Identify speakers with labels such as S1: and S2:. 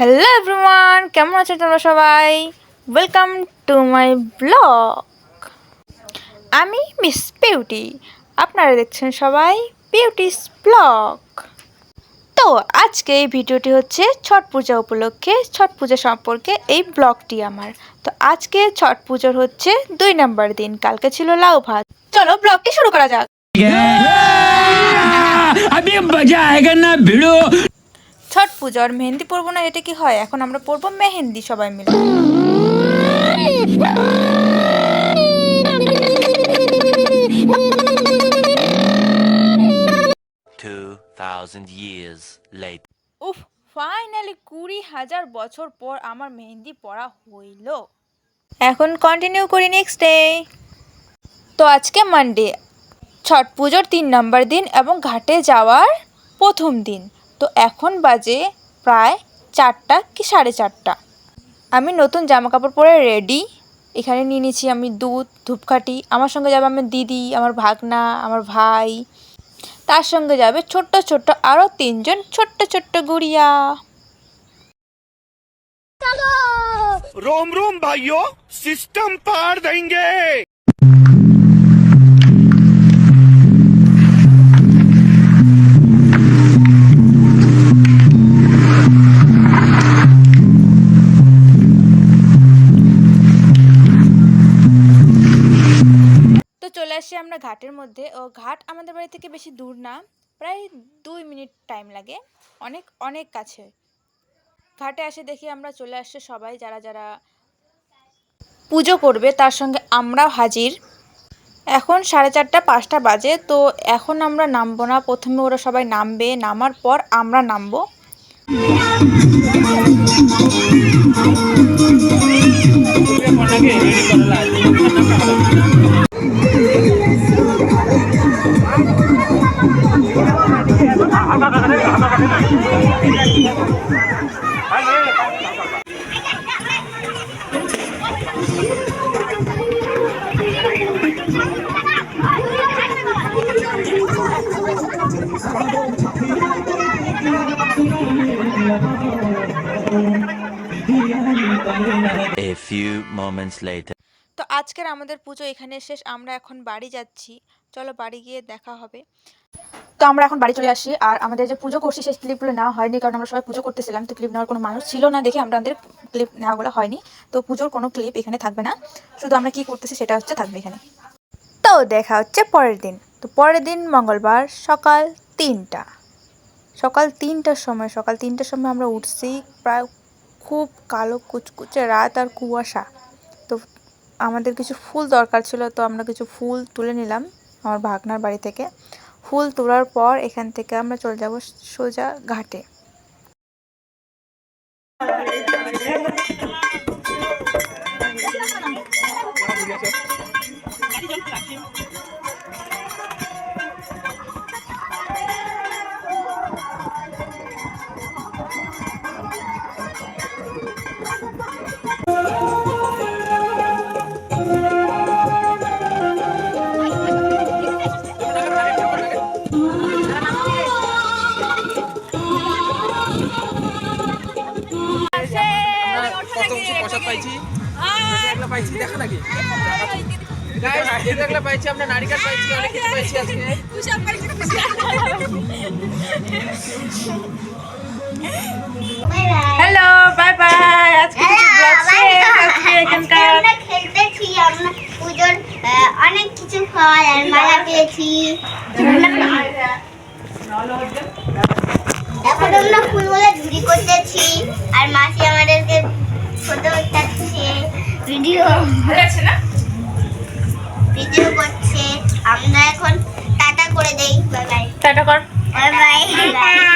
S1: Hello everyone, কেমন আছো তোমরা সবাই? Welcome to my blog. আমি মিস বিউটি, আপনারা দেখছেন সবাই বিউটিস ব্লগ। তো আজকে এই ভিডিওটি হচ্ছে ছট পূজা উপলক্ষে, ছট পূজা সম্পর্কে এই ব্লগটি আমার। তো আজকে ছট পুজোর হচ্ছে 2 নম্বর দিন, কালকে ছিল লাউ ভাত। চলো ব্লগটি শুরু করা যাক। ছট পূজার মেহেন্দি পরবো না, এটা কি হয়? এখন আমরা পরবো মেহেন্দি সবাই মিলে। উফ, ফাইনালি 20,000 বছর পর আমার মেহেন্দি পরা হইল। এখন কন্টিনিউ করি নেক্সট ডে। তো আজকে মানডে, ছট পুজোর 3 নম্বর দিন এবং ঘাটে যাওয়ার প্রথম দিন। তো এখন বাজে প্রায় 4টা কি 4:30। আমি নতুন জামা কাপড় পরে রেডি। এখানে নিয়ে নিয়েছি আমি দুধ, ধূপকাঠি। আমার সঙ্গে যাবে আমার দিদি, আমার ভাগনা, আমার ভাই। তার সঙ্গে যাবে ছোট্ট ছোট্ট আরও 3 জন ছোট্ট ছোট্ট গুড়িয়া।
S2: रोम रोम भाइयों, सिस्टम पार देंगे।
S1: তো চলে আসি আমরা ঘাটের মধ্যে। ও ঘাট আমাদের বাড়ি থেকে বেশি দূর না, প্রায় 2 মিনিট টাইম লাগে, অনেক অনেক কাছে। ঘাটে এসে দেখি আমরা চলে আসছে সবাই, যারা যারা পুজো করবে তার সঙ্গে আমরাও হাজির। এখন 4:30 5টা বাজে। তো এখন আমরা নামবো না, প্রথমে ওরা সবাই নামবে, নামার পর আমরা নামবো।
S3: A few moments later.
S1: তো আজকের আমাদের পুজো এখানে শেষ। আমরা এখন বাড়ি যাচ্ছি, চলো বাড়ি গিয়ে দেখা হবে। তো আমরা এখন বাড়ি চলে আসি। আর আমাদের যে পুজো করছি সেই ক্লিপগুলো নেওয়া হয়নি, কারণ আমরা সবাই পুজো করতেছিলাম। তো ক্লিপ নেওয়ার কোনো মানুষ ছিল না দেখে আমাদের ক্লিপ নেওয়াগুলো হয়নি। তো পুজোর কোনো ক্লিপ এখানে থাকবে না, শুধু আমরা কি করতেছি সেটা হচ্ছে থাকবে এখানে। তো দেখা হচ্ছে পরের দিন। তো পরের দিন মঙ্গলবার সকাল 3টা। সকাল 3টার সময় আমরা উঠছি। প্রায় খুব কালো কুচকুচে রাত আর কুয়াশা। তো আমাদের কিছু ফুল দরকার ছিল, তো আমরা কিছু ফুল তুলে নিলাম আমার ভাগনার বাড়ি থেকে। ফুল তোলার পর এখান থেকে আমরা চলে যাব সোজা ঘাটে। Hello, bye bye. আজকে
S4: আমরা খেলতেছি, আমরা পুজোর অনেক কিছু ফল আর মালা পেয়েছি। এখন আমরা ফুলগুলো ঝুড়ি করতেছি আর মাসি আমাদেরকে ফটো উঠাচ্ছে, ভিডিও করছে। আমরা এখন টাটা করে দেই। Bye bye.
S1: টাটা কর।
S4: Bye bye.